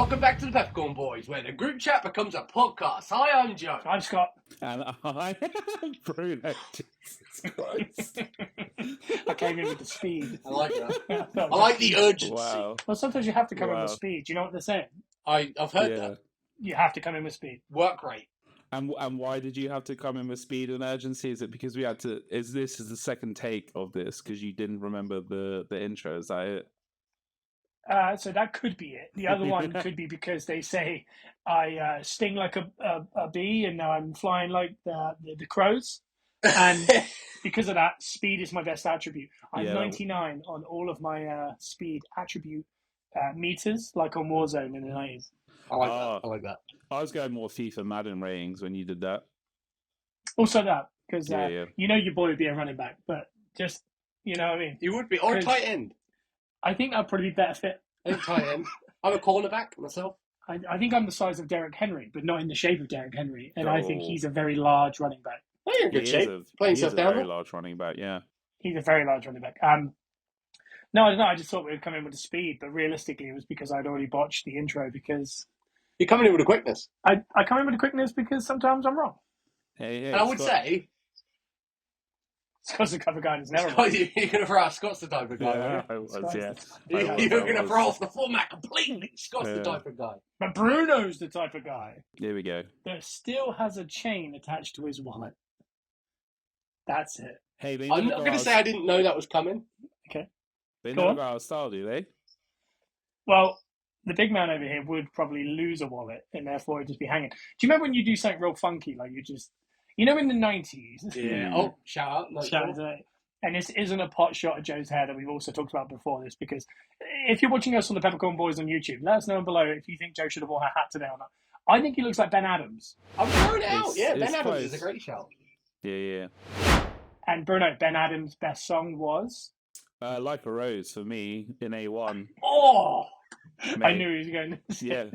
Welcome back to the Peppercorn Boys, where the group chat becomes a podcast. Hi, I'm Joe. I'm Scott. And I am Bruno. Jesus Christ. I came in with the speed. I like that. I like the urgency. Wow. Well, sometimes you have to come in with speed. Do you know what they're saying? I've heard that. You have to come in with speed. Work rate. And why did you have to come in with speed and urgency? Is it because we had to? Is this the second take of this because you didn't remember the intro? Is that it? So that could be it. The other one could be because they say I sting like a bee and now I'm flying like the crows. And because of that, speed is my best attribute. I'm 99 on all of my speed attribute meters, like on Warzone in the 90s. I like that. I was going more FIFA Madden ratings when you did that. Also that, because you know your boy would be a running back, but just, you know what I mean? You would be. Or a tight end. I think I'd probably be better fit. I'm tight end. I'm a cornerback myself. I think I'm the size of Derrick Henry, but not in the shape of Derrick Henry. And I think he's a very large running back. Oh, you're in good shape. Playing he's a down. very large running back, yeah. He's a very large running back. No, I don't know. I just thought we would come in with the speed, but realistically, it was because I'd already botched the intro. Because you're coming in with a quickness. I come in with a quickness because sometimes I'm wrong. Hey, and I would say Scott's the type of guy that's never wrong. You're going to throw out Scott's the type of guy. Yeah, I was, yeah. You're going to throw off the format completely. Scott's the type of guy. But Bruno's the type of guy. Here we go. That still has a chain attached to his wallet. That's it. Hey, I'm not going to say I didn't know that was coming. Okay. They never go out of style, do they? Well, the big man over here would probably lose a wallet and therefore it'd just be hanging. Do you remember when you do something real funky, like you just, you know, in the 90s? Yeah. Oh, shout out. And this isn't a pot shot at Joe's hair that we've also talked about before this, because if you're watching us on the Peppercorn Boys on YouTube, let us know below if you think Joe should have worn a hat today or not. I think he looks like Ben Adams. I'm throwing it out. Yeah, Ben Adams close. is a great shout. Yeah. And Bruno, Ben Adams' best song was? Like a Rose for me in A1. Oh! Mate. I knew he was going to Yeah.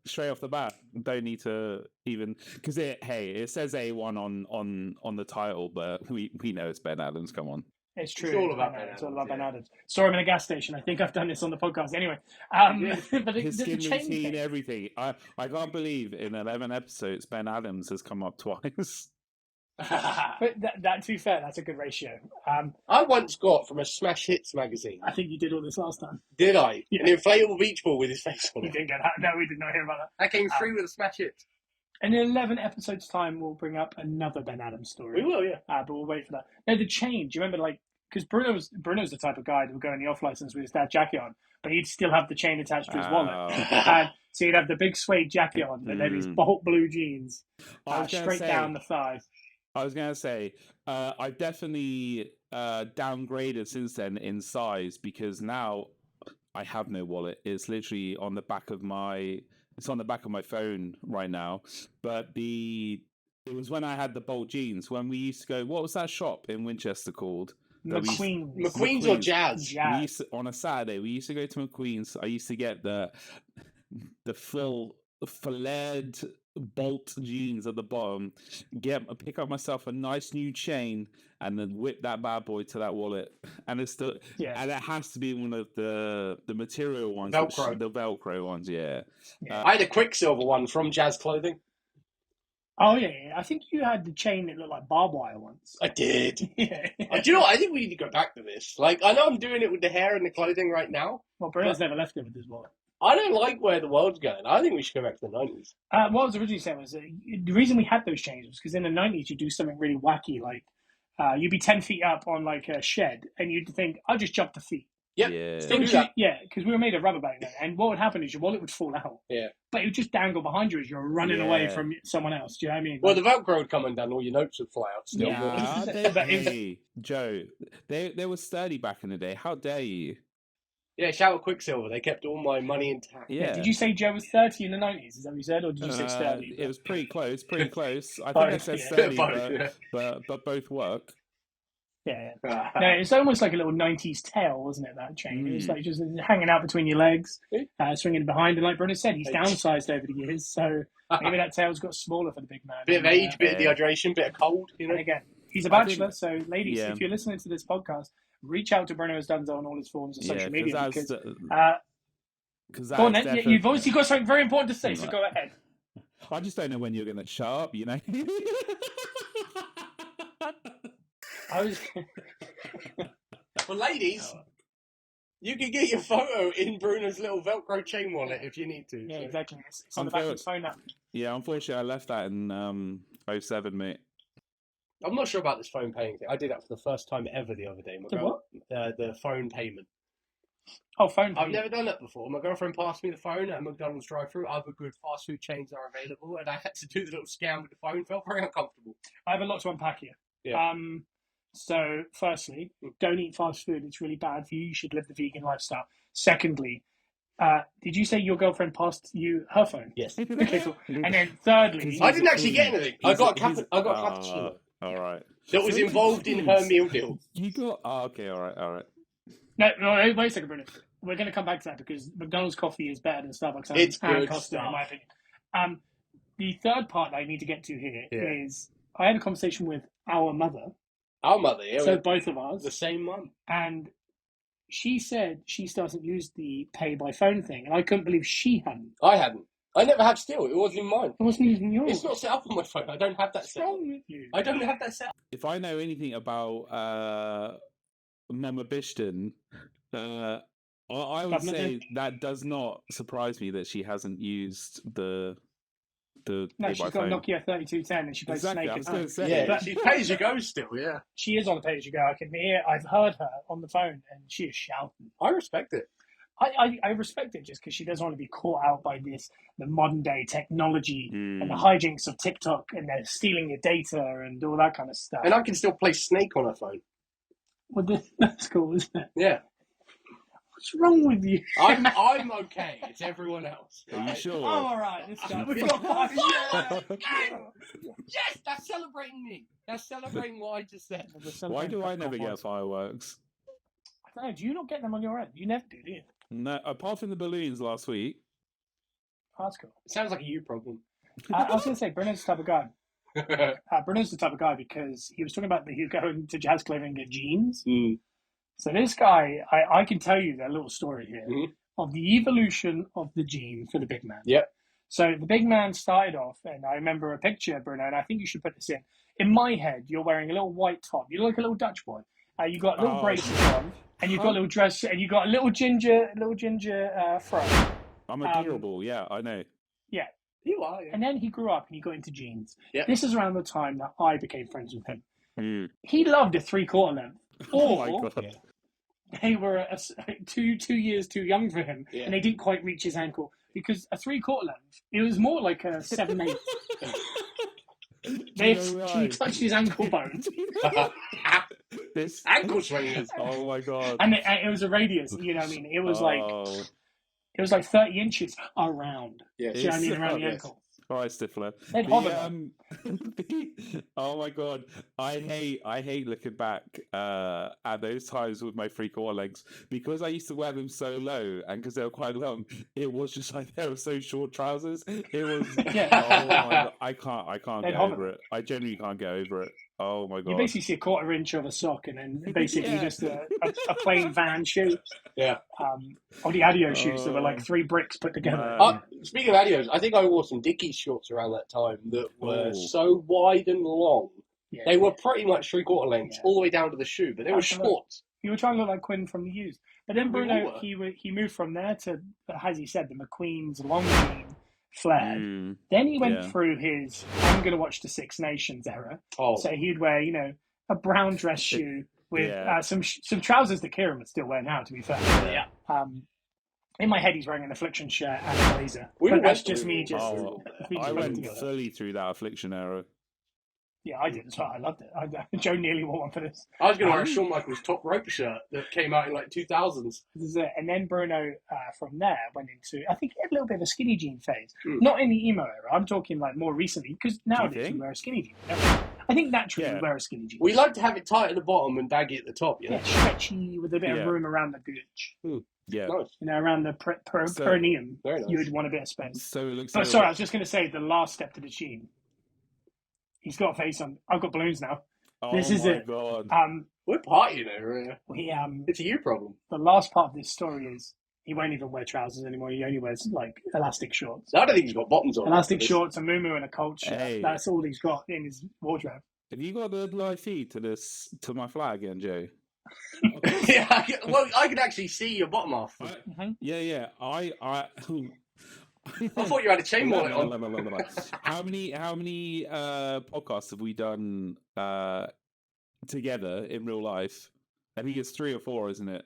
Straight off the bat, don't need to even because it says A1 on the title, but we know it's Ben Adams. Come on, it's true. It's all about Ben Adams. It's all about Ben Adams. Saw him in a gas station. I think I've done this on the podcast anyway. But his skin routine, thing. Everything. I can't believe in 11 episodes Ben Adams has come up twice. But that, to be fair, that's a good ratio. I once got from a Smash Hits magazine. I think you did all this last time. Did I? Yeah. An inflatable beach ball with his face on it. You didn't get that. No, we did not hear about that. I came free with a Smash Hits. And in 11 episodes' time, we'll bring up another Ben Adams story. We will, yeah. But we'll wait for that. No, the chain. Do you remember, like, because Bruno's the type of guy that would go in the off license with his dad jacket on, but he'd still have the chain attached to his wallet. And so he'd have the big suede jacket on, and then his bolt blue jeans straight down the thigh. I was going to say, I've definitely downgraded since then in size because now I have no wallet. It's literally on the back of my phone right now. But it was when I had the bolt jeans, when we used to go, what was that shop in Winchester called? McQueen's or Jazz? On a Saturday, we used to go to McQueen's. I used to get the flared bolt jeans at the bottom, pick up myself a nice new chain, and then whip that bad boy to that wallet. And it's still, and it has to be one of the material ones, the Velcro ones. Yeah. I had a Quicksilver one from Jazz Clothing. Oh yeah. I think you had the chain that looked like barbed wire once. I did. Yeah. Do you know what? I think we need to go back to this. Like, I know I'm doing it with the hair and the clothing right now. Well, Bruno's never left it with his wallet. I don't like where the world's going. I think we should go back to the 90s. What I was originally saying was the reason we had those chains was because in the 90s you do something really wacky, like you'd be 10 feet up on like a shed and you'd think, I'll just jump the feet. Yep. Yeah. Still do that. Yeah, because we were made of rubber back then. And what would happen is your wallet would fall out. Yeah. But it would just dangle behind you as you're running away from someone else. Do you know what I mean? Well, the Velcro would come undone, all your notes would fly out still. Hey, Joe, they were sturdy back in the day. How dare you? Yeah, shout out Quicksilver. They kept all my money intact. Yeah. Did you say Joe was 30 in the 90s? Is that what you said? Or did you say 30? It was pretty close. I think I said 30, but both work. Yeah. No, it's almost like a little 90s tail, wasn't it, that chain? It was like just hanging out between your legs, swinging behind. And like Bruno said, he's downsized over the years. So maybe that tail's got smaller for the big man. Bit of age, bit of dehydration, bit of cold. You know? And again, he's a bachelor. So ladies, if you're listening to this podcast, reach out to Bruno Dunzo on all his forms of social media. Because Because Go on then. You've obviously got something very important to say, so go ahead. I just don't know when you're going to shut up, you know? I was. Well, ladies, you can get your photo in Bruno's little Velcro chain wallet if you need to. Yeah, so. exactly. It's on the back of his phone now. Yeah, unfortunately, I left that in 07, mate. I'm not sure about this phone paying thing. I did that for the first time ever the other day. What? The phone payment. Oh, phone payment. I've never done that before. My girlfriend passed me the phone at a McDonald's drive-thru. Other good fast food chains are available, and I had to do the little scan with the phone. Felt very uncomfortable. I have a lot to unpack here. Yeah. So, firstly, don't eat fast food. It's really bad for you. You should live the vegan lifestyle. Secondly, did you say your girlfriend passed you her phone? Yes. Okay, cool. And then thirdly, I didn't actually get anything. I got a cappuccino. All right. That was involved in her meal deal. You got... Oh, okay, all right. No, wait a second, Bruno. We're going to come back to that because McDonald's coffee is better than Starbucks and Costa, in my opinion. The third part that I need to get to here is I had a conversation with our mother. Our mother, yeah. So both of us. The same mum. And she said she still hasn't used the pay by phone thing, and I couldn't believe she hadn't. I hadn't. I never have still. It wasn't in mine. It wasn't even yours. It's not set up on my phone. I don't have that set up. What's wrong with you? I don't have that set up. If I know anything about Mama Bishton, I would say that does not surprise me that she hasn't used the No, she's got phone. a Nokia 3210 and she plays Exactly, Snake. I was going to say. Yeah, But- she pays you go still, yeah. She is on the page you go. I can hear. I've heard her on the phone, and she is shouting. I respect it. I respect it just because she doesn't want to be caught out by the modern day technology and the Mm. hijinks of TikTok, and they're stealing your data and all that kind of stuff. And I can still play Snake on her phone. Well, that's cool, isn't it? Yeah. What's wrong with you? I'm okay. It's everyone else. Are you right? sure? Oh, all right. Let's go. We've got 5 years. Yes, that's celebrating me. That's celebrating what I just said. Why do I never get fireworks? I don't know. Do you not get them on your end? You never do you? No, apart from the balloons last week. Oh, that's cool. It sounds like a you problem. I was going to say, Bruno's the type of guy. Bruno's the type of guy because he was talking about he was going to Jazz Club and get jeans. Mm. So this guy, I can tell you that little story here Mhm. of the evolution of the jean for the big man. Yep. So the big man started off, and I remember a picture, Bruno, and I think you should put this in. In my head, you're wearing a little white top. You look like a little Dutch boy. You got little braces on, and you've got a little dress, and you got a little ginger fro. I'm adorable, yeah, I know. Yeah. You are, yeah. And then he grew up and he got into jeans. Yep. This is around the time that I became friends with him. Mm. He loved a 3/4 length. Oh my Or god. they were two years too young for him, Yeah. and they didn't quite reach his ankle because a 3/4 length. It was more like a 7/8. They actually touched his ankle bone, This Ankle swingers. Oh my god. and it was a radius. You know what I mean? It was like Oh. it was like 30 inches around. Yeah. Do you know what I mean? Around the Yes. ankle. All right, Stifler. They'd hover. Oh my god, I hate looking back at those times with my 3/4 lengths because I used to wear them so low and because they were quite long. It was just like they were so short trousers. It was Yeah. Oh my god, I can't They'd get hover. over it. I genuinely can't get over it. Oh my god. You basically see a 1/4 inch of a sock, and then basically Yeah. just a plain Van shoe. Yeah. Or the Adios shoes that were like 3 bricks put together. Man. Speaking of Adios, I think I wore some Dickies shorts around that time that were Oh. so wide and long. Yeah. They were pretty much 3/4 lengths Yeah. all the way down to the shoe, but they were Absolutely. shorts. You were trying to look like Quinn from The Used. But then We Bruno, all he moved from there to, as he said, the McQueen's long jean flared. Mm. Then he went Yeah. through his I'm going to watch the Six Nations era. Oh, So he'd wear, a brown dress shoe with Yeah. some trousers that Kieran would still wear now, to be fair. yeah. In my head, he's wearing an Affliction shirt and a blazer. We But went that's just through me all just... that. Oh, me just I putting went together. fully through that Affliction era. Yeah, I did as well. I loved it. Joe nearly wore one for this. I was going to wear a Shawn Michaels top rope shirt that came out in like 2000s. This is it. And then Bruno, from there, went into, I think he had a little bit of a skinny jean phase. Mm. Not in the emo era. I'm talking like more recently, because nowadays think? you wear a skinny jean. I think naturally Yeah. you wear a skinny jean. We like to have it tight at the bottom and baggy at the top, you know? Yeah, stretchy with a bit Yeah. of room around the gooch. Yeah. Nice. Around the So- perineum, Very nice. you would want a bit of space. So it looks But like sorry, I was just going to say the last step to the jean. He's got a face on. I've got balloons now. Oh this is my it. god. We're partying over here. We It's a you problem. the last part of this story is He won't even wear trousers anymore. He only wears like elastic shorts. I don't think he's got bottoms on. Elastic shorts, a muumuu, and a cold shirt. Hey. That's all he's got in his wardrobe. Have you got the live feed to my flag again, Joe? Yeah, I can actually see your bottom half. Yeah. I I thought you had a chain wallet on. How many podcasts have we done together in real life? I think it's 3 or 4, isn't it?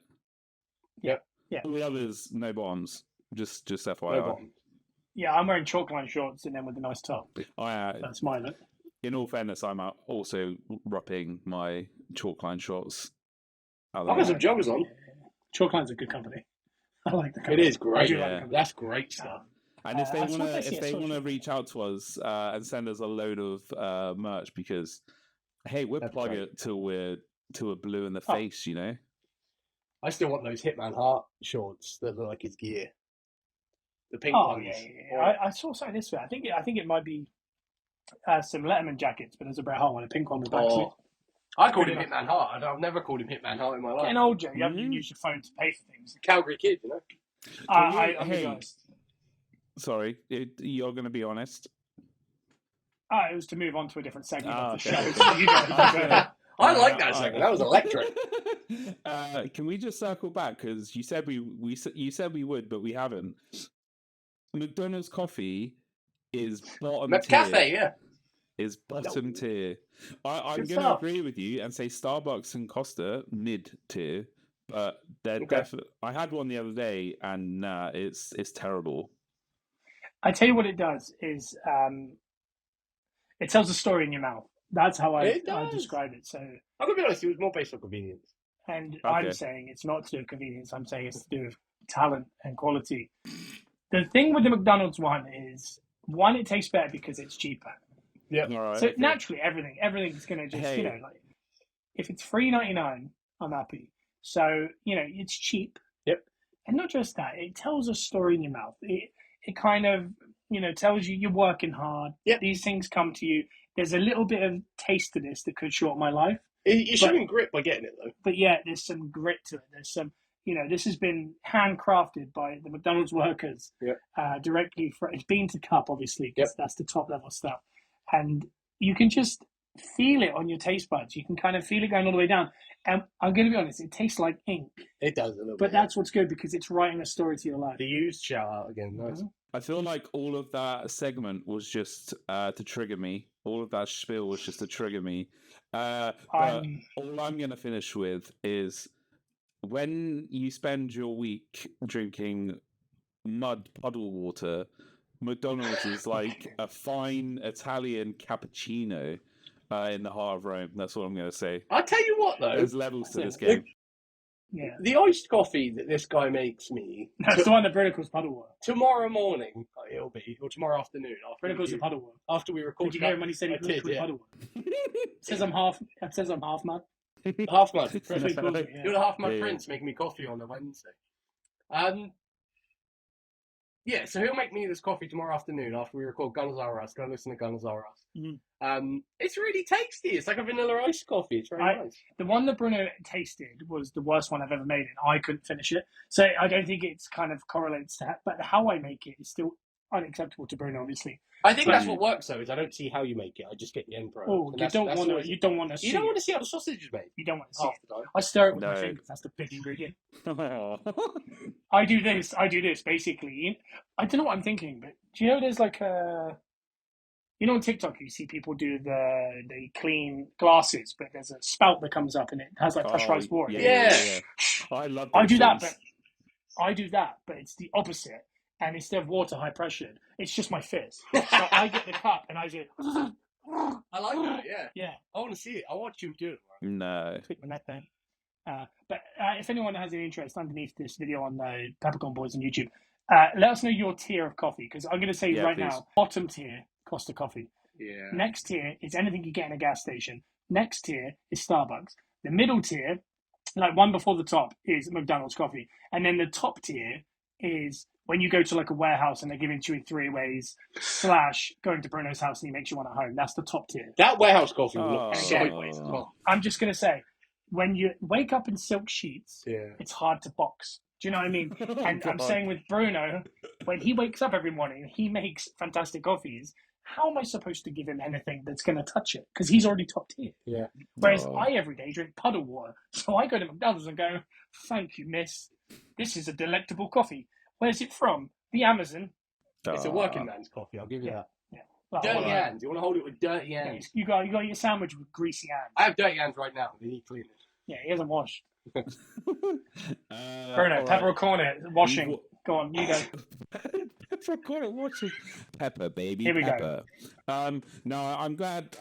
Yep. Yeah. All the others, no bombs. Just FYI. No bottom. Yeah, I'm wearing chalkline shorts and then with a nice top. I, That's my look. in all fairness, I'm also repping my chalkline shorts. I've got some joggers on. Chalkline's a good company. I like the It company. is great. I do like the Yeah. company. That's great stuff. And if they that's what want I to, see if at they want to social. reach out to us and send us a load of merch, because hey, we'll That'd be plug great. it till we're blue in the Oh. face, you know. I still want those Hitman Heart shorts that look like his gear. The pink Oh ones. yeah. I saw something this way. I think it might be some Letterman jackets, but there's a Bret Hart one, a pink one with back Oh. I called him Hitman Heart. I've never called him Hitman Heart in my life. Getting old, Joe. You haven't Mhm. used your phone to pay for things. Calgary kid, you know. I'm Hey. gonna be honest. Sorry, you're going to be honest. It was to move on to a different segment of the okay. show. So you guys I like that segment. That was electric. Can we just circle back because you said you said we would, but we haven't. McDonald's coffee is bottom tier. Cafe, yeah. Is bottom tier. I'm Good going to stuff. agree with you and say Starbucks and Costa mid tier, but they're Okay. definitely. I had one the other day, and it's terrible. I tell you what it does is it tells a story in your mouth. That's how I It does. describe it. So, I'm gonna be honest. It was more based on convenience. and Okay. I'm saying it's not to do with convenience. I'm saying it's to do with talent and quality. The thing with the McDonald's one is, one, it tastes better because it's cheaper. Yeah. All right. So okay. naturally, everything's going to just, Hey. like, if it's $3.99, I'm happy. So, it's cheap. Yep. And not just that, it tells a story in your mouth. It kind of, tells you you're working hard. Yep. These things come to you. There's a little bit of taste to this that could shorten my life. You're showing grit by getting it, though. But yeah, there's some grit to it. There's some, this has been handcrafted by the McDonald's workers. Yep. Directly from, it's bean to cup, obviously, because Yep. that's the top level stuff. And you can just feel it on your taste buds. You can kind of feel it going all the way down. And I'm going to be honest, it tastes like ink. It does a little But bit. that's what's good because it's writing a story to your life. The used shout out again. Nice. I feel like all of that segment was just to trigger me. All of that spiel was just to trigger me. But all I'm going to finish with is when you spend your week drinking mud puddle water, McDonald's is like a fine Italian cappuccino in the heart of Rome. That's what I'm going to say. I'll tell you what, though. There's levels to this game. Yeah. The iced coffee that this guy makes me That's the one that Bruno calls puddle water. tomorrow morning, it'll be, or tomorrow afternoon Bruno calls it puddle water. after we record. Did you hear him when he said I he calls did, it yeah. puddle water? It says I'm half mad. Half mud. That's what he calls it, yeah. You're the half mud Yeah. prince making me coffee on a Wednesday. Yeah, so he'll make me this coffee tomorrow afternoon after we record Guns R Us. Go listen to Guns R Us. It's really tasty. It's like a vanilla iced coffee. It's very nice. The one that Bruno tasted was the worst one I've ever made, and I couldn't finish it. So I don't think it's kind of correlates to but how I make it is still unacceptable to Bruno, obviously. I think that's what works though. Is I don't see how you make it. I just get the end product. Oh, And you that's don't want always- to. You don't want to see. You don't it. want to see how the sausage is made You don't want to see. half It. the time. I stir it with my No. fingers. That's the big ingredient. I do this basically. I don't know what I'm thinking, but do you know there's like a, on TikTok you see people do they clean glasses, but there's a spout that comes up and it has like pressurized water. Yeah. I love. I those do that, things. but it's the opposite. And instead of water high pressured, it's just my fizz. So I get the cup and I do. I like that. Yeah. Yeah, I want to see it. I want you to do it. No. tweak my neck down. But if anyone has any interest underneath this video on Peppercorn Boys on YouTube, let us know your tier of coffee because I'm going to say Yeah, right please. now, bottom tier Costa Coffee. Yeah. Next tier is anything you get in a gas station. Next tier is Starbucks. The middle tier, like one before the top, is McDonald's coffee, and then the top tier is when you go to like a warehouse and they're giving it to you in 3 ways / going to Bruno's house and he makes you one at home. That's the top tier. That warehouse coffee will Oh. look And so again, nice as well. I'm just going to say, when you wake up in silk sheets, Yeah. it's hard to box. Do you know what I mean? Oh, And I'm God. saying with Bruno, when he wakes up every morning and he makes fantastic coffees, how am I supposed to give him anything that's going to touch it? Because he's already top tier. Yeah. Whereas Oh. I every day drink puddle water. So I go to McDonald's and go, thank you, miss. This is a delectable coffee. Where's it from? The Amazon. It's a working man's coffee, I'll give you that. Yeah. Like, Dirty well, hands. You want to hold it with dirty yeah, hands. you got your sandwich with greasy hands. I have dirty hands right now. They need cleaning. Yeah, he hasn't washed. Bruno, Bruno, peppercorn it, washing. Go on, you go. Peppercorn washing. Pepper, baby. Here we Pepper. No, I'm glad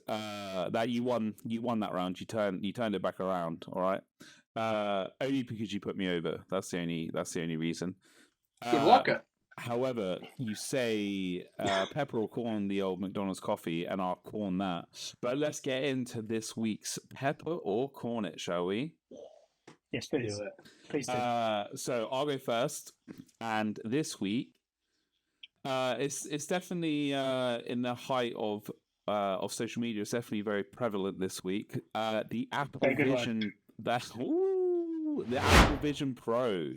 that you won that round. You turned it back around, all right? Only because you put me over. That's the only reason. Good worker. However, you say pepper or corn the old McDonald's coffee, and I'll corn that. But let's get into this week's pepper or corn it, shall we? Yes, please. Do it. Please do. So I'll go first, and this week, it's definitely in the height of social media. It's definitely very prevalent this week. The Apple Vision, the Apple Vision Pro.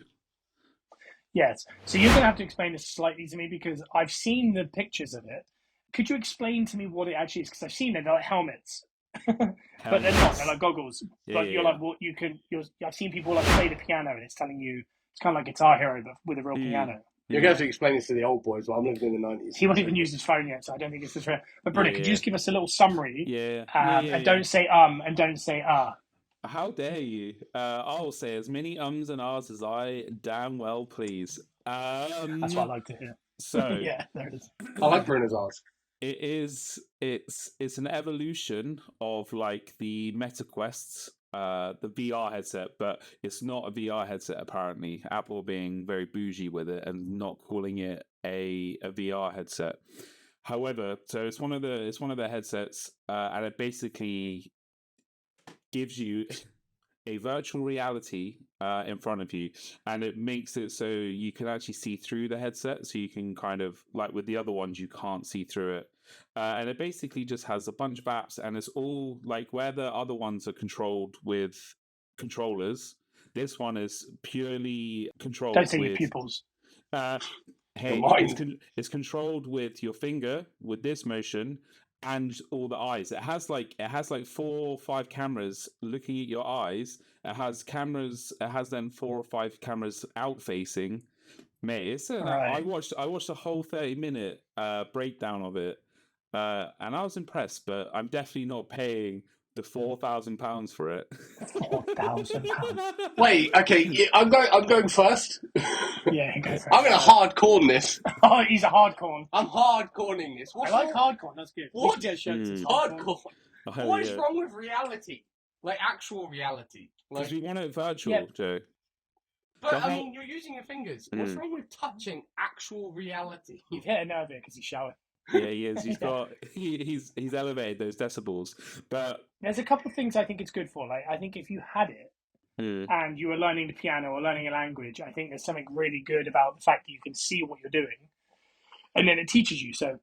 Yes. So you're going to have to explain this slightly to me because I've seen the pictures of it. Could you explain to me what it actually is? Because I've seen it, they're like helmets. But they're not. They're like goggles. Yeah, But you're like, well, I've seen people like play the piano and it's telling you, it's kind of like Guitar Hero, but with a real piano. You're going to have to explain this to the old boys. Well, I'm living in the 90s. He won't even use his phone yet, so I don't think it's the fair. But Bruno, could you just give us a little summary? Yeah. And don't say and don't say ah. How dare you? I'll say as many ums and ahs as I damn well please. That's what I like to hear. So yeah, there it is. I like Bruno's ass. It's an evolution of like the Meta Quests, the VR headset, but it's not a VR headset apparently. Apple being very bougie with it and not calling it a VR headset. However, so it's one of the headsets, and it basically gives you a virtual reality in front of you, and it makes it so you can actually see through the headset, so you can kind of, like with the other ones, you can't see through it. And it basically just has a bunch of apps, and it's all like where the other ones are controlled with controllers. This one is purely controlled. Don't say with, your pupils. Hey, it's controlled with your finger with this motion and all the eyes. It has like 4 or 5 cameras looking at your eyes. It has then 4 or 5 cameras out facing. Mate, it's I watched a whole 30-minute breakdown of it, and I was impressed. But I'm definitely not paying the £4,000 for it. £4,000. Wait, okay, I'm going first. Yeah, go first. I'm going to hardcore this. Oh, he's a hardcore. I'm hardcoring this. I like hardcore. That's good. What? Hardcore. What is wrong with reality? Like actual reality? Because Like, we want it virtual, Joe. but I mean, you're using your fingers. What's wrong with touching actual reality? You've hit a nerve here because he's showered. Yeah, he is. He's elevated those decibels. But there's a couple of things I think it's good for. Like, I think if you had it and you were learning the piano or learning a language, I think there's something really good about the fact that you can see what you're doing, and then it teaches you. So,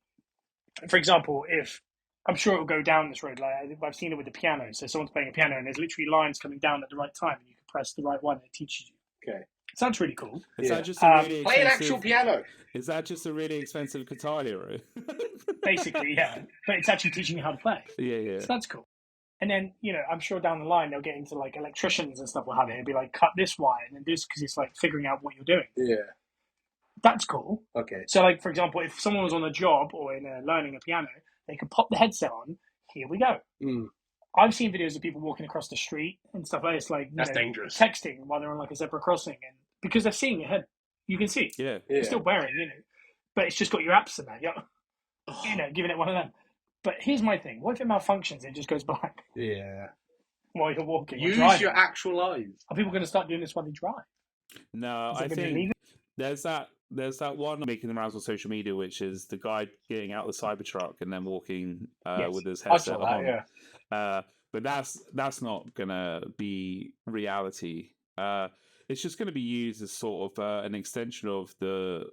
for example, if I'm sure it'll go down this road, like I've seen it with the piano. So someone's playing a piano and there's literally lines coming down at the right time, and you can press the right one, and it teaches you. Okay. So that's really cool. Is that just a really play an actual piano? Is that just a really expensive Guitar Hero? Basically, yeah. But it's actually teaching you how to play. Yeah. So that's cool. And then, I'm sure down the line they'll get into like electricians and stuff will have it. It'll be like, cut this wire and then this, because it's like figuring out what you're doing. Yeah. That's cool. Okay. So like, for example, if someone was on a job or learning a piano, they could pop the headset on. Here we go. I've seen videos of people walking across the street and stuff like this, like that's dangerous. Texting while they're on like a zebra crossing, and because they're seeing ahead, you can see. Yeah. You're still wearing, but it's just got your apps in there. Giving it one of them. But here's my thing: what if it malfunctions and it just goes black? Yeah. While you're walking, use your actual eyes. Are people going to start doing this while they drive? No, I think there's that one making the rounds on social media, which is the guy getting out the Cybertruck and then walking with his headset on. Yeah. But that's not gonna be reality. It's just gonna be used as sort of an extension of the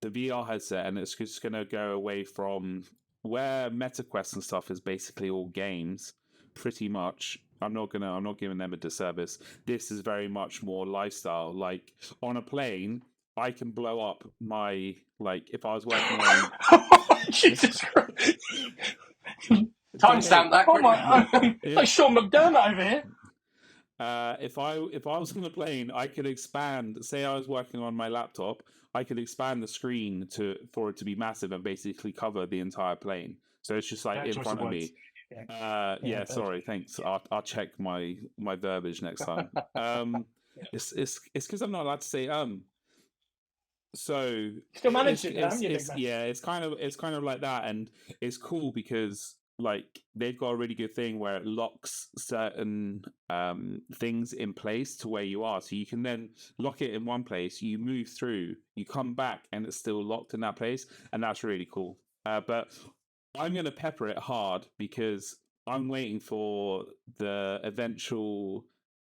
VR headset, and it's just gonna go away from where MetaQuest and stuff is basically all games. pretty much. I'm not giving them a disservice. This is very much more lifestyle. Like on a plane, I can blow up my, like, if I was working on Jesus Christ. Timestamp that. Oh my! Like Sean McDermott over here. If I was on a plane, I could expand. Say I was working on my laptop, I could expand the screen for it to be massive and basically cover the entire plane. So it's just like in front of me. Yeah. Sorry. Thanks. I'll check my verbiage next time. It's because I'm not allowed to say So still manage it. It's kind of like that, and it's cool because like they've got a really good thing where it locks certain things in place to where you are, so you can then lock it in one place, you move through, you come back, and it's still locked in that place, and that's really cool. But I'm gonna pepper it hard because I'm waiting for the eventual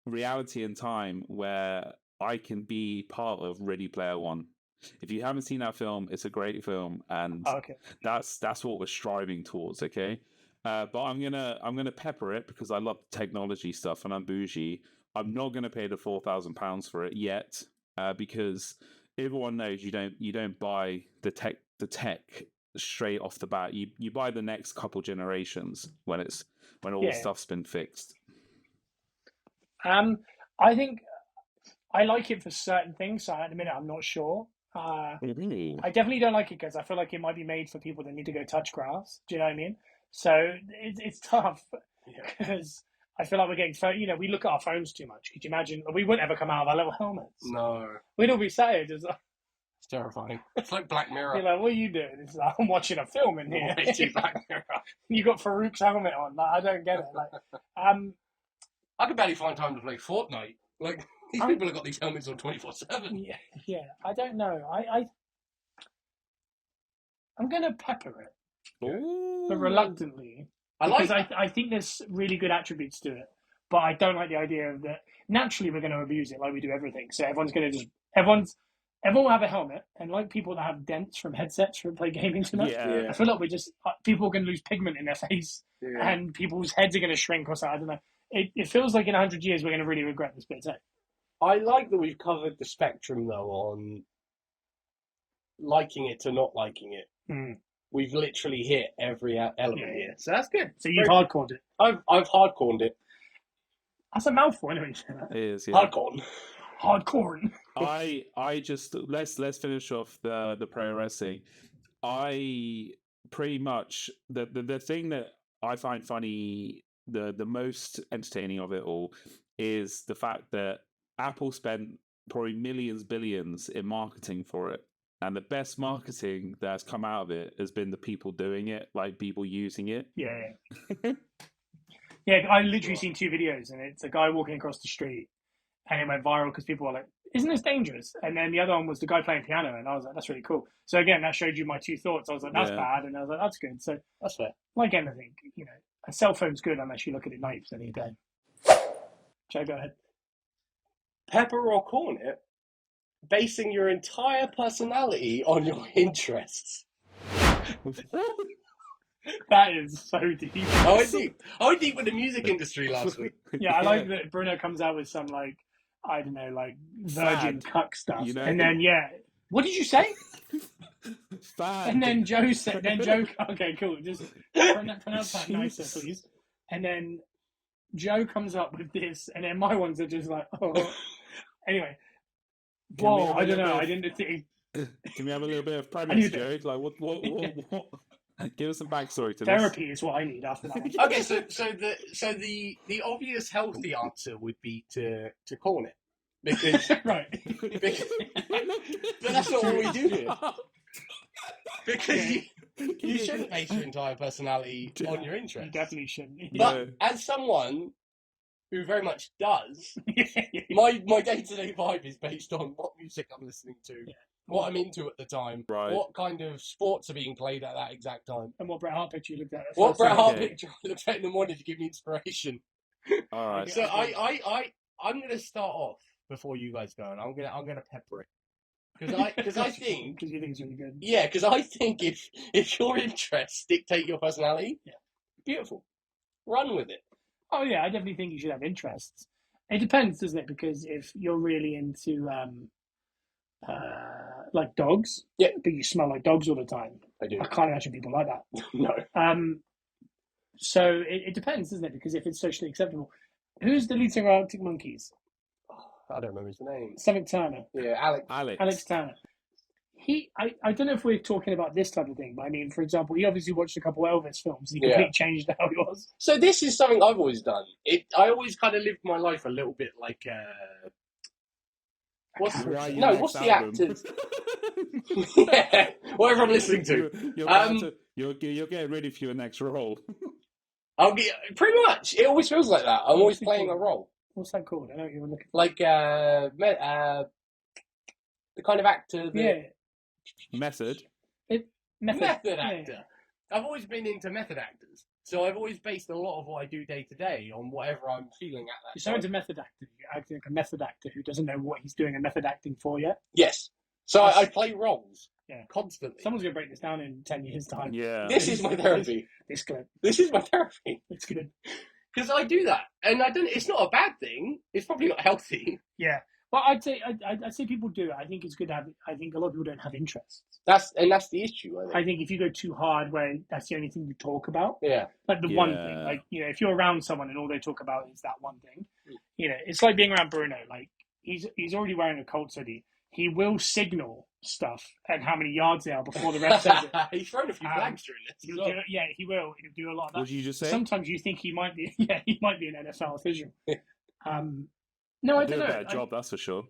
reality and time where I can be part of Ready Player One. If you haven't seen that film, it's a great film, and that's what we're striving towards. Okay, but I'm gonna pepper it because I love technology stuff and I'm bougie. I'm not gonna pay the £4,000 for it yet, because everyone knows you don't buy the tech straight off the bat. You buy the next couple generations when all the stuff's been fixed. I think I like it for certain things. So at the minute, I'm not sure. I definitely don't like it because I feel like it might be made for people that need to go touch grass. Do you know what I mean? So it's tough because I feel like we're getting, we look at our phones too much. Could you imagine? We wouldn't ever come out of our little helmets. No. We'd all be sat here. It's terrifying. It's like Black Mirror. You're like, what are you doing? It's like, I'm watching a film in here. Black Mirror. You got Farouk's helmet on. Like, I don't get it. Like, I could barely find time to play Fortnite. Like, these people have got these helmets on 24/7. Yeah. I don't know. I'm gonna pepper it, but reluctantly. I think there's really good attributes to it, but I don't like the idea of that. Naturally, we're going to abuse it like we do everything. So everyone will have a helmet, and like people that have dents from headsets from play gaming too much. Yeah. I feel like people are going to lose pigment in their face, and people's heads are going to shrink or something. I don't know. It feels like in 100 years we're going to really regret this bit. I like that we've covered the spectrum though on liking it to not liking it. We've literally hit every element here, so that's good. So you've hardcored it. I've hardcored it. That's a mouthful, anyway. It is, yeah. Hardcore. I just let's finish off the pro wrestling. I pretty much the thing that I find funny, the most entertaining of it all, is the fact that Apple spent probably millions, billions in marketing for it. And the best marketing that's come out of it has been the people doing it, like people using it. Yeah. Yeah, I literally seen 2 videos, and it's a guy walking across the street, and it went viral because people were like, isn't this dangerous? And then the other one was the guy playing piano, and I was like, that's really cool. So again, that showed you my 2 thoughts. I was like, that's bad, and I was like, that's good. So that's fair. Like anything, a cell phone's good unless you look at it 90% of the day. Joe, go ahead. Pepper or corn it, basing your entire personality on your interests. That is so deep. I went deep with the music industry last week. Yeah, I like that Bruno comes out with some, like, I don't know, like, virgin cuck stuff. And then, what did you say? Fad. And then Joe said, okay, cool, just pronounce that nicer, please. And then Joe comes up with this, and then my ones are just like, oh. Anyway. Whoa, I don't know. I didn't think. Can we have a little bit of premise, Joe? Like, what? Give us some backstory to Therapy this. is what I need after that. Okay, so the obvious healthy answer would be to corn it, because right. But that's not what we do here. Because you shouldn't base your entire personality on your interests. You definitely shouldn't. But as someone who very much does, my day-to-day vibe is based on what music I'm listening to, what I'm into at the time, what kind of sports are being played at that exact time, and what Bret Hart picture you looked at. What Bret Hart picture I looked at in the morning to give me inspiration. All right. So I'm going to start off before you guys go, and I'm gonna pepper it. Because I think... Because you think it's really good. Yeah, because I think if your interests dictate your personality, beautiful. Run with it. Oh yeah, I definitely think you should have interests. It depends, doesn't it? Because if you're really into like dogs, Yeah. but you smell like dogs all the time, I do. I can't imagine people like that. No. So it depends, doesn't it? Because if it's socially acceptable, who's the lead singer of Arctic Monkeys? I don't remember his name. Something Turner. Yeah, Alex Turner. I don't know if we're talking about this type of thing, but I mean, for example, he obviously watched a couple of Elvis films and he completely changed how he was. So this is something I've always done. I always kind of lived my life a little bit like what's the actors? Yeah, whatever I'm listening to. You're getting ready for your next role. I'll get pretty much. It always feels like that. I'm always playing a role. What's that called? I know what you were looking for. Like the kind of actor. Method actor. Yeah. I've always been into method actors, so I've always based a lot of what I do day to day on whatever I'm feeling at that. You're so into method acting. You're acting like a method actor who doesn't know what he's doing a method acting for yet. Yes. So I play roles. Yeah. Constantly. Someone's going to break this down in 10 years' time. Yeah. This is my therapy. This clip. This is my therapy. It's good. Because I do that. And it's not a bad thing. It's probably not healthy. Yeah. Well, I'd say people do it. I think it's good to have. I think a lot of people don't have interests. That's the issue. I think if you go too hard, where that's the only thing you talk about, like the one thing, like if you're around someone and all they talk about is that one thing, it's like being around Bruno. Like he's already wearing a Colts hoodie. He will signal stuff and how many yards they are before the ref says it. He's thrown a few flags during this. He will. He'll do a lot of that. What did you just say? Sometimes you think he might be. Yeah, he might be an NFL official. No, I don't know. Do a better job, that's for sure.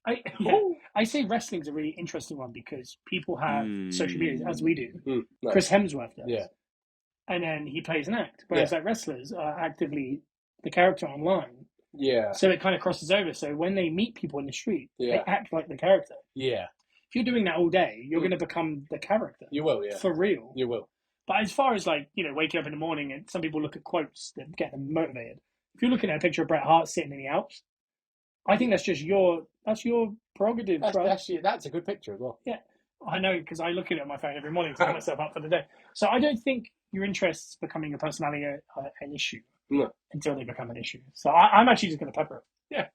I say wrestling's a really interesting one because people have social media, as we do. Nice. Chris Hemsworth does. Yeah. And then he plays an act. Whereas like wrestlers are actively the character online. Yeah. So it kind of crosses over. So when they meet people in the street, they act like the character. Yeah. If you're doing that all day, you're going to become the character. You will, yeah. For real. You will. But as far as like, waking up in the morning and some people look at quotes that get them motivated. If you're looking at a picture of Bret Hart sitting in the Alps, I think that's just your prerogative. That's a good picture as well. Yeah, I know because I look at it on my phone every morning to get myself up for the day. So I don't think your interests becoming a personality an issue until they become an issue. So I'm actually just going to pepper it. Yeah.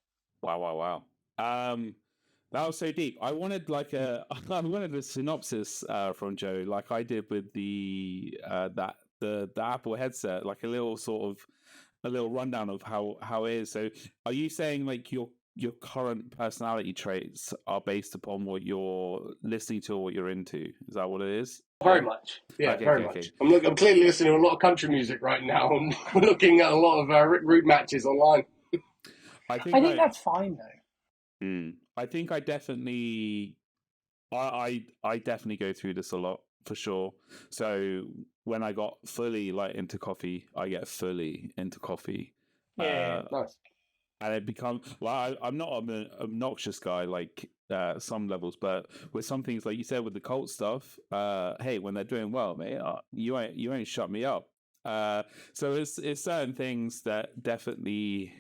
Wow. That was so deep. I wanted a synopsis from Joe, like I did with the Apple headset, like a little rundown of how it is. So are you saying like your current personality traits are based upon what you're listening to or what you're into? Is that what it is? Very much. Yeah, very much. I'm clearly listening to a lot of country music right now. I'm looking at a lot of root matches online. I think that's fine though. I think I definitely go through this a lot. For sure. So when I got fully into coffee, I get fully into coffee. Yeah, nice. And it becomes I'm not an obnoxious guy like some levels, but with some things like you said with the cult stuff, hey, when they're doing well, mate, you ain't shut me up. So it's certain things that definitely,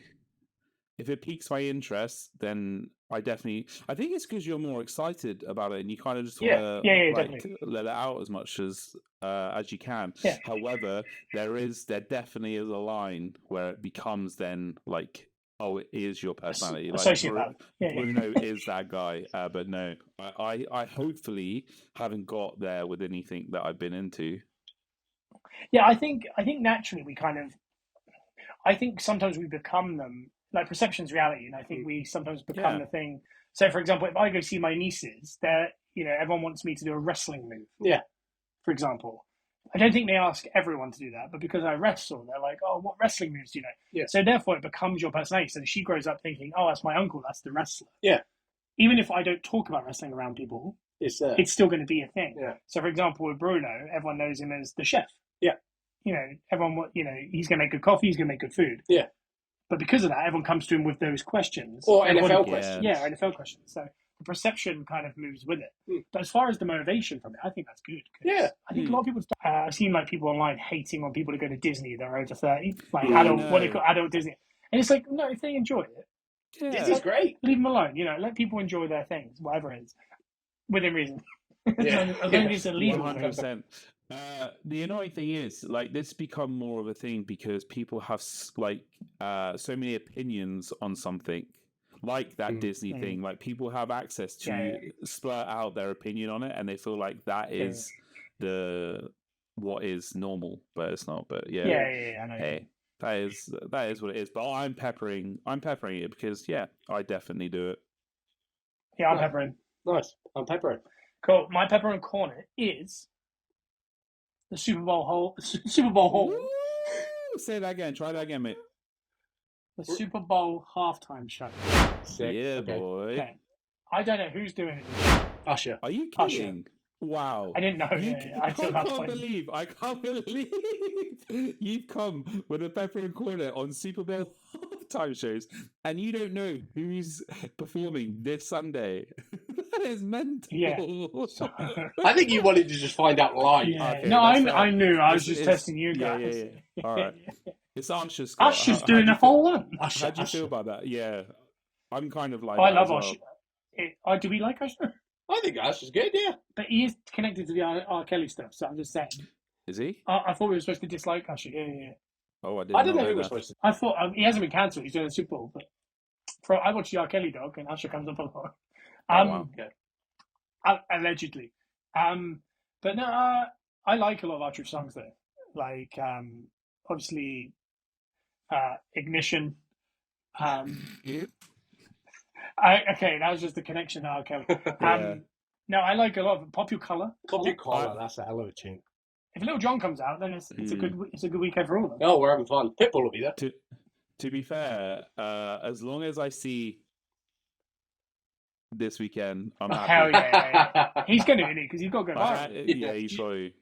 if it piques my interest, then I think it's because you're more excited about it and you kind of just want to let it out as much as you can. Yeah. However, there definitely is a line where it becomes then like, oh, it is your personality. Bruno is that guy, but no, I hopefully haven't got there with anything that I've been into. Yeah, I think naturally I think sometimes we become them. Like perception's reality, and I think we sometimes become the thing. So, for example, if I go see my nieces, everyone wants me to do a wrestling move. Yeah. For example, I don't think they ask everyone to do that, but because I wrestle, they're like, "Oh, what wrestling moves do you know?" Yeah. So therefore, it becomes your personality. So she grows up thinking, "Oh, that's my uncle. That's the wrestler." Yeah. Even if I don't talk about wrestling around people, it's still going to be a thing. Yeah. So, for example, with Bruno, everyone knows him as the chef. Yeah. Everyone, he's going to make good coffee. He's going to make good food. Yeah. But because of that, everyone comes to him with those questions. Or NFL questions. Yeah, NFL questions. So the perception kind of moves with it. But as far as the motivation from it, I think that's good. Yeah. I think a lot of people, I've seen people online hating on people to go to Disney that are over 30. What they call adult Disney. And it's like, no, if they enjoy it. Disney's great. Leave them alone. Let people enjoy their things, whatever it is. Within reason. Yeah. As long as it's illegal. 100%. The annoying thing is, like, this become more of a thing because people have so many opinions on something, like that Disney thing. Like, people have access to splurt out their opinion on it, and they feel like that is what is normal, but it's not. But I know. Hey, that is what it is. But I'm peppering it because I definitely do it. Yeah, I'm peppering. Nice. I'm peppering. Cool. My pepper and corner is the Super Bowl hole. Say that again. Try that again, mate. The Super Bowl halftime show. Sick. Yeah, okay. boy. Okay. I don't know who's doing it. Usher. Are you kidding? Usher. Wow. I didn't know. I can't believe you've come with a pepper and corner on Super Bowl time shows and you don't know who's performing this Sunday. That is mental. Yeah. I think you wanted to just find out live. Yeah. Okay, no, I knew. I was just testing you guys. Yeah. All right. It's Usher's. Usher's doing the whole one. How do you feel about that? Yeah. I'm kind of like I love Usher. Do we like Usher? I think Usher's good, yeah. But he is connected to the R. Kelly stuff, so I'm just saying. Is he? I thought we were supposed to dislike Usher. Yeah. Oh, I didn't know who was supposed to. I thought he hasn't been cancelled. He's doing a Super Bowl, but I watched the R. Kelly dog, and Usher comes up a lot. Wow. Allegedly. But no, I like a lot of Usher songs though. Like obviously, Ignition. Okay, that was just the connection. Okay. No, I like a lot of Popular Colour. Popular Colour, that's a hell of a tune. If Little John comes out, then it's a good weekend for all of them. Oh, we're having fun. Pitbull will be there. To be fair, as long as I see this weekend, I'm happy. Hell yeah. He's going to, isn't he? Because he's got to go viral. Yeah, he's probably.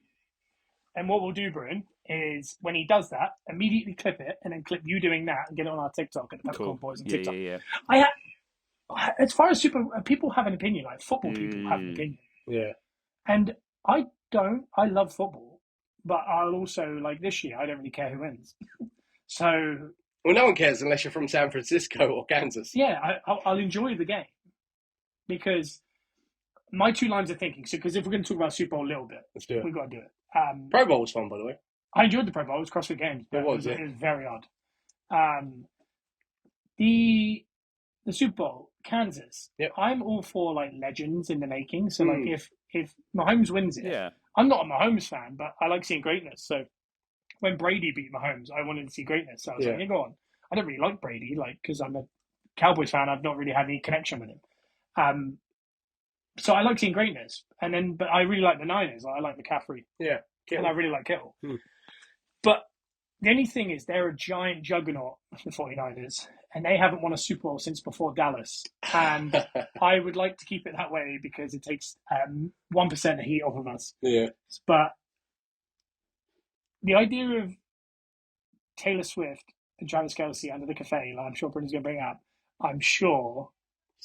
And what we'll do, Bruno, is when he does that, immediately clip it and then clip you doing that and get it on our TikTok at the Peppercorn Boys on TikTok. Yeah. As far as people have an opinion, like football people have an opinion. Yeah. And I don't. I love football, but I'll also, like this year, I don't really care who wins. So. Well, no one cares unless you're from San Francisco or Kansas. Yeah, I'll enjoy the game because my two lines of thinking. So, because if we're going to talk about Super Bowl a little bit, let's do it. We've got to do it. Pro Bowl was fun, by the way. I enjoyed the Pro Bowl. It was CrossFit Games. It was very odd. The Super Bowl, Kansas. Yep. I'm all for like legends in the making. So like if Mahomes wins it, I'm not a Mahomes fan, but I like seeing greatness. So when Brady beat Mahomes, I wanted to see greatness. So I was like, go on. I don't really like Brady, like because I'm a Cowboys fan. I've not really had any connection with him. So I like seeing greatness, but I really like the Niners. I like McCaffrey. Yeah, and I really like Kittle. But the only thing is, they're a giant juggernaut, the 49ers, and they haven't won a Super Bowl since before Dallas. And I would like to keep it that way because it takes 1% of heat off of us. Yeah. But the idea of Taylor Swift and Travis Kelce under the cafe, like I'm sure Bruno's going to bring up, I'm sure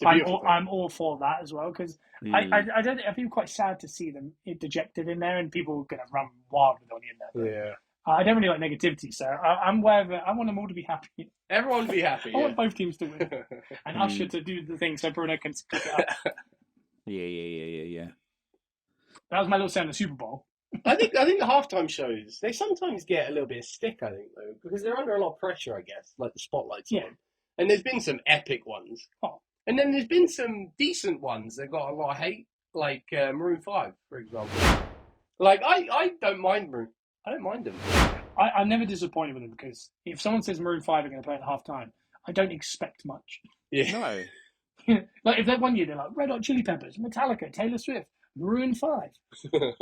I'm all for that as well because I feel quite sad to see them dejected in there and people are going to run wild with Onion there. Yeah. I don't really like negativity, so I'm wherever. I want them all to be happy. Everyone to be happy. I want both teams to win, and Usher to do the thing so Bruno can split it up. Yeah. That was my little say on the Super Bowl. I think the halftime shows they sometimes get a little bit of stick. I think though because they're under a lot of pressure. I guess like the spotlight's on, and there's been some epic ones, and then there's been some decent ones that got a lot of hate, like Maroon 5, for example. Like I don't mind Maroon. I don't mind them. I'm never disappointed with them because if someone says Maroon 5 are going to play at halftime, I don't expect much. Yeah. No. Like if they're 1 year, they're like Red Hot Chili Peppers, Metallica, Taylor Swift, Maroon 5.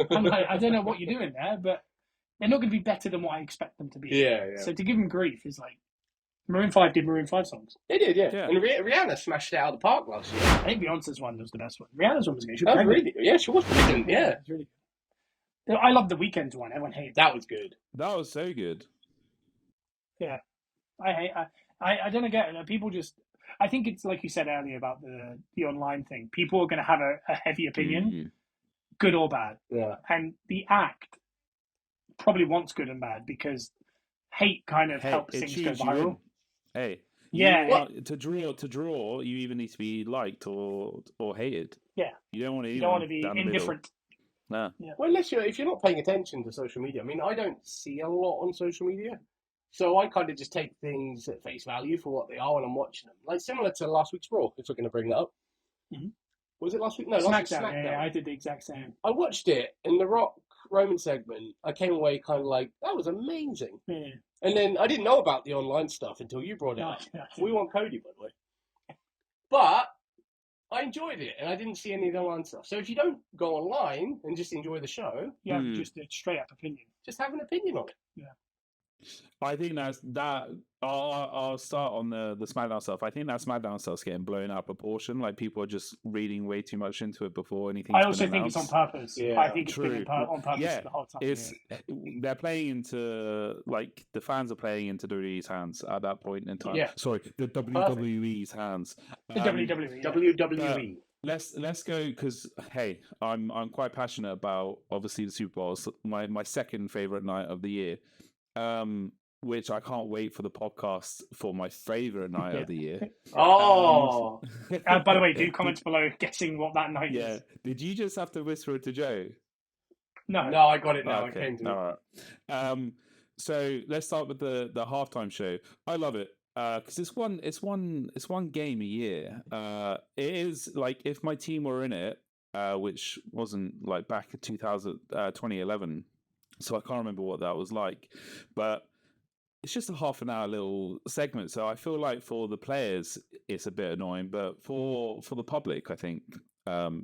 I'm like, I don't know what you're doing there, but they're not going to be better than what I expect them to be. Yeah. So to give them grief is like, Maroon 5 did Maroon 5 songs. They did, yeah. And Rihanna smashed it out of the park last year. I think Beyonce's one was the best one. Rihanna's one was good. She was really good. Yeah, she was brilliant. Yeah. It was really good. I love the Weeknd's one. Everyone hated that. Was good. That was so good. Yeah, I don't get it. People just. I think it's like you said earlier about the online thing. People are going to have a heavy opinion, good or bad. Yeah. And the act probably wants good and bad because hate kind of helps things go viral. To draw, you either need to be liked or hated. Yeah. You don't want to. You don't want to be indifferent. Yeah. Well, if you're not paying attention to social media, I mean, I don't see a lot on social media, so I kind of just take things at face value for what they are when I'm watching them. Like similar to last week's Raw, if we're going to bring that up. Mm-hmm. Was it last week? No, SmackDown. last week's SmackDown. Yeah, I did the exact same. I watched it, and the Rock Roman segment, I came away kind of like, that was amazing. Yeah. And then I didn't know about the online stuff until you brought it up. We want Cody, by the way. But I enjoyed it, and I didn't see any of the online stuff. So if you don't go online and just enjoy the show, you have just a straight up opinion. Just have an opinion on it. Yeah. I think that. I'll start on the SmackDown stuff. I think that SmackDown stuff's getting blown out of proportion. Like people are just reading way too much into it before anything. I also think it's on purpose. Yeah, I think it's been on purpose the whole time. They're playing into, like, the fans are playing into WWE's hands at that point in time. Yeah. Sorry, the WWE's hands. The WWE. WWE. Let's go, because hey, I'm quite passionate about obviously the Super Bowl. It's my second favorite night of the year. Which I can't wait for the podcast for my favorite night of the year. Oh! By the way, do comments below guessing what that night is. Did you just have to whisper it to Joe? No, I got it now. Okay. I came to All right. So let's start with the halftime show. I love it because it's one game a year. It is like if my team were in it, which wasn't like back in 2011. So I can't remember what that was like, but it's just a half an hour little segment. So I feel like for the players, it's a bit annoying, but for the public, I think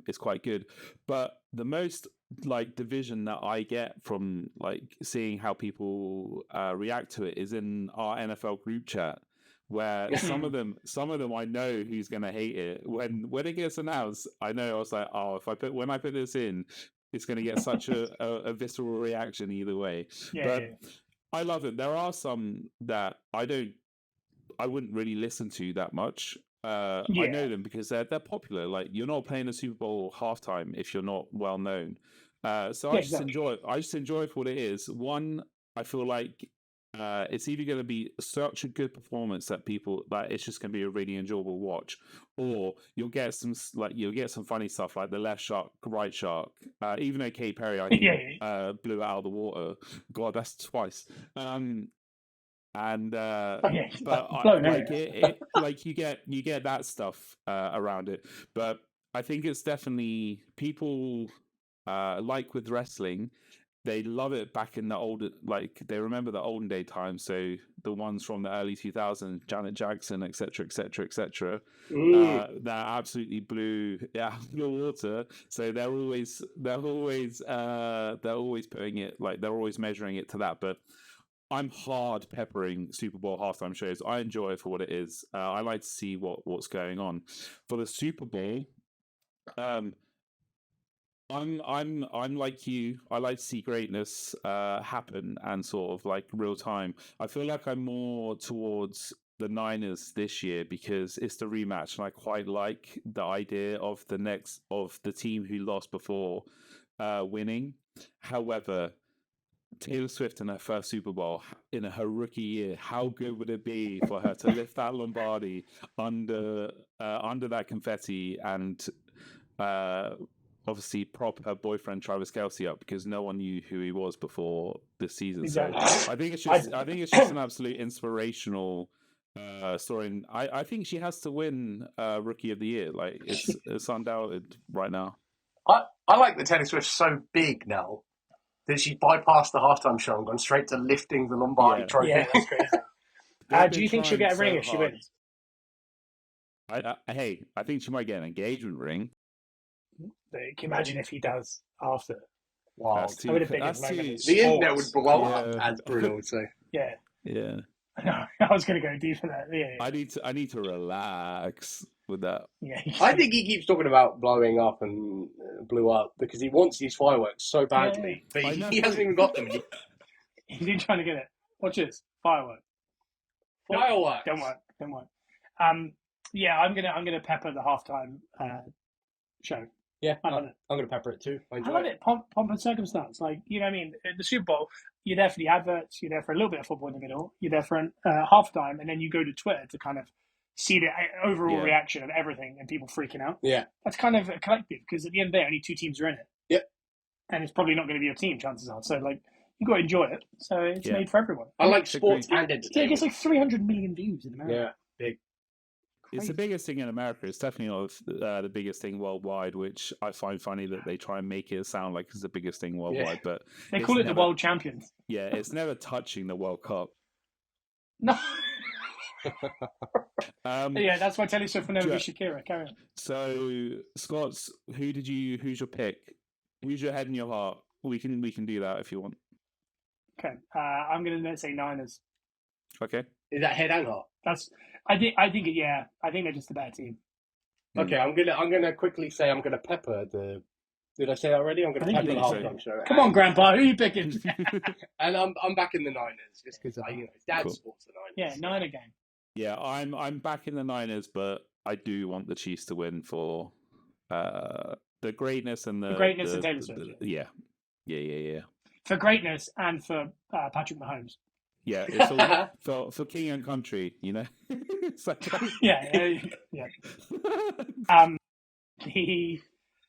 it's quite good. But the most like division that I get from like seeing how people react to it is in our NFL group chat, where some of them I know who's going to hate it. When it gets announced, I know I was like, oh, when I put this in, it's going to get such a visceral reaction either way. I love it. There are some that I wouldn't really listen to that much. I know them because they're popular. Like you're not playing a Super Bowl halftime if you're not well known. So I just enjoy it. I just enjoy it for what it is. One, I feel like it's either going to be such a good performance that it's just going to be a really enjoyable watch, or you'll get some funny stuff like the left shark, right shark. Even though Katy Perry, I think, blew it out of the water. God, that's twice. Like you get that stuff around it, but I think it's definitely people like with wrestling. They love it back in the old, like they remember the olden day times. So the ones from the early 2000s, Janet Jackson, etc., that absolutely blew the water. So they're always putting it, like they're always measuring it to that. But I'm hard peppering Super Bowl halftime shows. I enjoy it for what it is. I like to see what's going on for the Super Bowl. I'm like you. I like to see greatness happen and sort of like real time. I feel like I'm more towards the Niners this year because it's the rematch, and I quite like the idea of the team who lost before winning. However, Taylor Swift in her first Super Bowl in her rookie year, how good would it be for her to lift that Lombardi under that confetti and obviously prop her boyfriend Travis Kelce up because no one knew who he was before this season. Exactly. So I think it's just an absolute inspirational story. And I think she has to win Rookie of the Year. Like it's undoubted right now. I like that Taylor Swift's so big now that she bypassed the halftime show and gone straight to lifting the Lombardi trophy. Yeah. That's crazy. Do you think she'll get a ring if she wins? I think she might get an engagement ring. Can you imagine if he does after? Wow. The internet would blow up, as Bruno would say. Yeah. Yeah. I was going to go deep for that. Yeah. I need to relax with that. Yeah. I think he keeps talking about blowing up and blew up because he wants these fireworks so badly, but he hasn't even got them. He's been trying to get it. Watch this. Firework. Fireworks. Don't worry. Yeah, I'm gonna pepper the halftime show. Yeah, I'm gonna pepper it too. I love it. Pomp and circumstance. Like, you know what I mean? The Super Bowl, you're there for the adverts, you're there for a little bit of football in the middle, you're there for halftime, and then you go to Twitter to kind of see the overall reaction of everything and people freaking out. Yeah. That's kind of a collective because at the end of the day, only two teams are in it. Yep. and it's probably not going to be your team. Chances are, so like you got to enjoy it. So it's made for everyone. I like sports and entertainment. Yeah, it gets like 300 million views in America. Yeah, big. It's the biggest thing in America. It's definitely not the biggest thing worldwide, which I find funny that they try and make it sound like it's the biggest thing worldwide. But they call it the World Champions. Yeah, it's never touching the World Cup. No. Yeah, that's why Telly Swift will never be Shakira. Carry on. So, Scots, who's your pick? Who's your head and your heart? We can do that if you want. Okay, I'm gonna say Niners. Okay. Is that head and heart? I think they're just a better team. Okay, I'm gonna quickly say I'm gonna pepper the. Did I say that already? I'm gonna pepper the halftime show. Come on, Grandpa, who are you picking? And I'm back in the Niners just because Dad supports the Niners. Yeah, Niner gang. Yeah, I'm back in the Niners, but I do want the Chiefs to win for the greatness and the greatness and Taylor Swift. Yeah. For greatness and for Patrick Mahomes. Yeah, it's all for king and country, you know. Yeah. I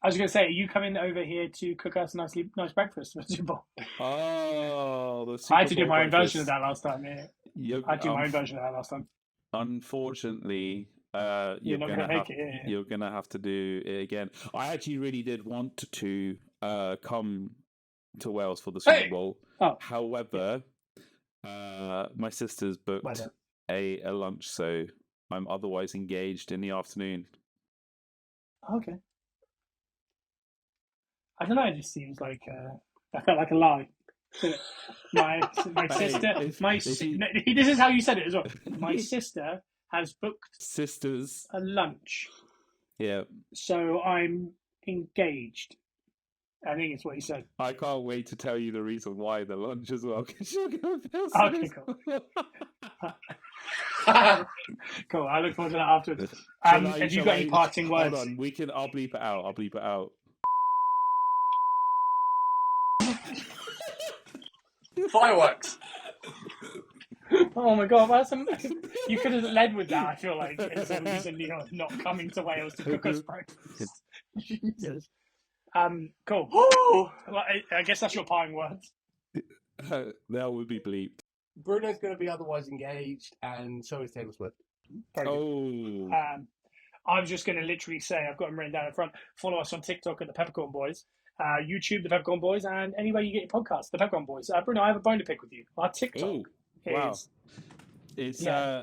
was going to say, are you coming over here to cook us nice breakfast for the Super Bowl? Oh, the Super Bowl. I had to do my own version of that last time. Yeah. I had to do my own version of that last time. Unfortunately, you're gonna have to do it again. I actually really did want to come to Wales for the Super Bowl. Oh. However, my sister's booked a lunch, so I'm otherwise engaged in the afternoon. Okay. I don't know. It just seems like I felt like a lie. My sister. This is how you said it as well. My sister has booked a lunch. Yeah. So I'm engaged. I think it's what he said. I can't wait to tell you the reason why the lunch as well. Because you're going to feel okay, cool. Cool. I look forward to that afterwards. Have you got any parting words? Hold on. I'll bleep it out. Fireworks. Oh my god, you could have led with that. I feel like as a reason you're not coming to Wales to cook us breakfast. Jesus. Cool. Well, I guess that's your parting words. That would be bleeped. Bruno's going to be otherwise engaged, and so is Taylor Swift. I was just going to literally say, I've got them written down in front. Follow us on TikTok at the Peppercorn Boys, YouTube, the Peppercorn Boys, and anywhere you get your podcasts, the Peppercorn Boys. Bruno, I have a bone to pick with you. Our TikTok is... It's yeah.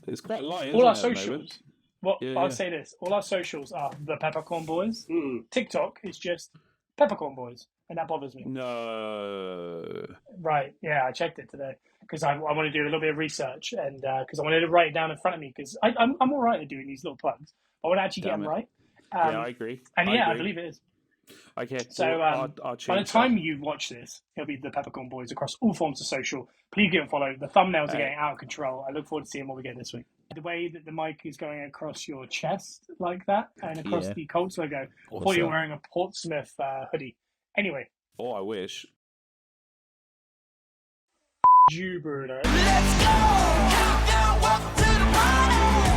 It's quite light, isn't all our it, socials. I'll say this. All our socials are the Peppercorn Boys. TikTok is just Peppercorn Boys, and that bothers me. No. Right. Yeah, I checked it today because I want to do a little bit of research and because I wanted to write it down in front of me because I'm all right at doing these little plugs. I want to actually get them right. Yeah, I agree. And I believe it is. Okay. So I'll by the time you watch this, it'll be the Peppercorn Boys across all forms of social. Please give it a follow. The thumbnails are getting out of control. I look forward to seeing what we get this week. The way that the mic is going across your chest like that and across the Colts logo, I thought you were wearing a Portsmouth hoodie. Anyway. Oh, I wish. You, Bruno. Let's go! Countdown, welcome to the party!